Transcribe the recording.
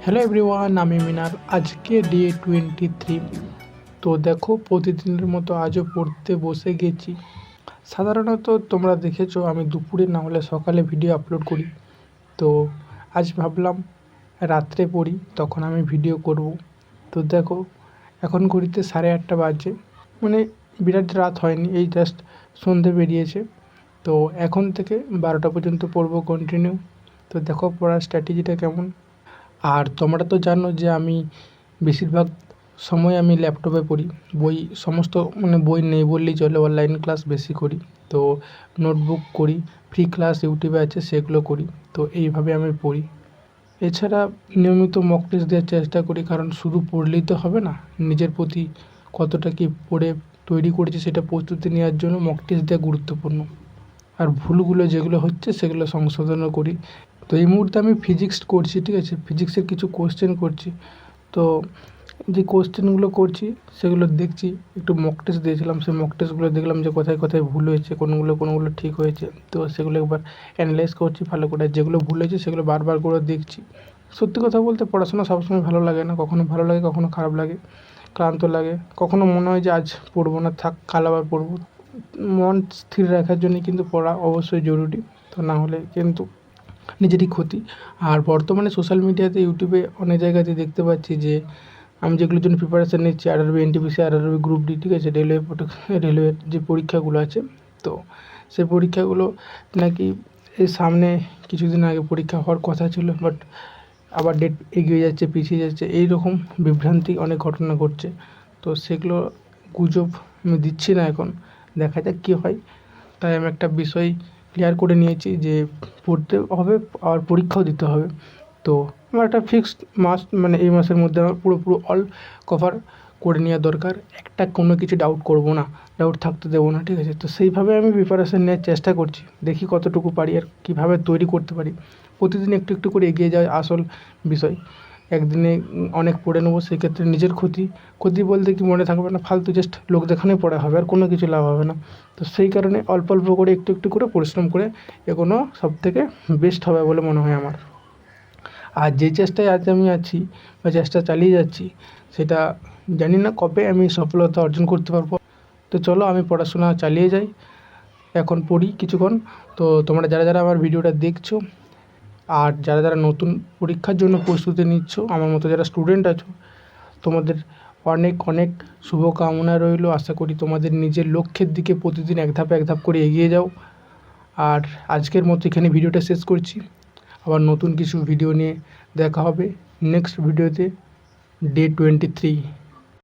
Hello everyone, আমি মিনার। আজকে day 23। তো দেখো, প্রতিদিনের মতো আজও পড়তে বসে গেছি। সাধারণত তোমরা দেখেছো আমি দুপুরে না হলে সকালে ভিডিও আপলোড করি। তো আজ ভাবলাম রাত্রে পড়ি, তখন আমি ভিডিও করব। তো দেখো, এখন ঘড়িতে 8:30 বাজে, মানে বিরাট রাত হয়নি, এই জাস্ট সন্ধে বেরিয়েছে। তো এখন থেকে 12টা পর্যন্ত পড়বো কন্টিনিউ। তো দেখো পড়ার স্ট্র্যাটেজিটা কেমন। আর তোমরা তো জানো যে আমি বেশিরভাগ সময় আমি ল্যাপটপে পড়ি। বই সমস্ত মানে বই নেই বললেই চলে, অনলাইন ক্লাস বেশি করি। তো নোটবুক করি, ফ্রি ক্লাস ইউটিউবে আছে সেগুলো করি। তো এইভাবে আমি পড়ি। এছাড়া নিয়মিত মক টেস্ট দেওয়ার চেষ্টা করি, কারণ শুধু পড়লেই তো হবে না। নিজের প্রতি কতটা কি পড়ে তৈরি করেছি সেটা প্রস্তুতি নেওয়ার জন্য মক টেস্ট দেওয়া গুরুত্বপূর্ণ। আর ভুলগুলো যেগুলো হচ্ছে সেগুলো সংশোধনও করি। তো এই মুহূর্তে আমি ফিজিক্স করছি, ঠিক আছে? ফিজিক্সের কিছু কোশ্চেন করছি। তো যে কোশ্চেনগুলো করছি সেগুলো দেখছি, একটু মক টেস্ট দিয়েছিলাম, সেই মক টেস্টগুলো দেখলাম যে কোথায় কোথায় ভুল হয়েছে, কোনগুলো ঠিক হয়েছে। তো সেগুলো একবার অ্যানালাইজ করছি ভালো করে। যেগুলো ভুল হয়েছে সেগুলো বারবার করে দেখছি। সত্যি কথা বলতে পড়াশোনা সবসময় ভালো লাগে না, কখনো ভালো লাগে কখনো খারাপ লাগে, ক্লান্ত লাগে, কখনো মনে হয় যে আজ পড়বো না, থাক কাল আবার পড়বো। মন স্থির রাখার জন্য কিন্তু পড়া অবশ্যই জরুরি। তো না হলে কিন্তু নিজেরই ক্ষতি। আর বর্তমানে সোশ্যাল মিডিয়াতে ইউটিউবে অনেক জায়গাতে দেখতে পাচ্ছি যে আমি যেগুলোর জন্য প্রিপারেশান নিচ্ছি, RRB, NTPC, RRB group D, ঠিক আছে, রেলওয়ের যে পরীক্ষাগুলো আছে। তো সেই পরীক্ষাগুলো নাকি এই সামনে কিছুদিন আগে পরীক্ষা হওয়ার কথা ছিল, বাট আবার ডেট এগিয়ে যাচ্ছে, পিছিয়ে যাচ্ছে, এই রকম বিভ্রান্তি অনেক ঘটনা ঘটছে। তো সেগুলো গুজব আমি দিচ্ছি না এখন, দেখা যাক কী হয়। তাই আমি একটা বিষয় ক্লিয়ার করে নিয়েছি যে পড়তে হবে আর পরীক্ষাও দিতে হবে। তো আমার একটা ফিক্সড মাস, মানে এই মাসের মধ্যে আমার পুরো অল কভার করে নেওয়া দরকার। একটা কোনো কিছু ডাউট করব না, ডাউট থাকতে দেবো না, ঠিক আছে? তো সেইভাবে আমি প্রিপারেশান নেওয়ার চেষ্টা করছি, দেখি কতটুকু পারি আর কীভাবে তৈরি করতে পারি। প্রতিদিন একটু একটু করে এগিয়ে যাওয়া আসল বিষয়। একদিনে অনেক পড়ে নেবো, সেক্ষেত্রে নিজের ক্ষতি। ক্ষতি বলতে কি, মনে থাকবে না, ফালতু জাস্ট লোক দেখানোই পড়া হবে, আর কোনো কিছু লাভ হবে না। তো সেই কারণে অল্প অল্প করে একটু একটু করে পরিশ্রম করে এগোনো সবথেকে বেস্ট হবে বলে মনে হয় আমার। আর যে চেষ্টায় আজ আমি আছি বা চেষ্টা চালিয়ে যাচ্ছি, সেটা জানি না কবে আমি সফলতা অর্জন করতে পারবো। তো চলো আমি পড়াশোনা চালিয়ে যাই, এখন পড়ি কিছুক্ষণ। তো তোমরা যারা যারা আমার ভিডিওটা দেখছো আর যারা যারা নতুন পরীক্ষার জন্য প্রস্তুতি নিচ্ছ, আমার মতো যারা স্টুডেন্ট আছো, তোমাদের অনেক অনেক শুভকামনা রইল। আশা করি তোমাদের নিজের লক্ষ্যের দিকে প্রতিদিন এক ধাপ এক ধাপ করে এগিয়ে যাও। আর আজকের মতো এখানে ভিডিওটা শেষ করছি। আবার নতুন কিছু ভিডিও নিয়ে দেখা হবে নেক্সট ভিডিওতে, ডে 23।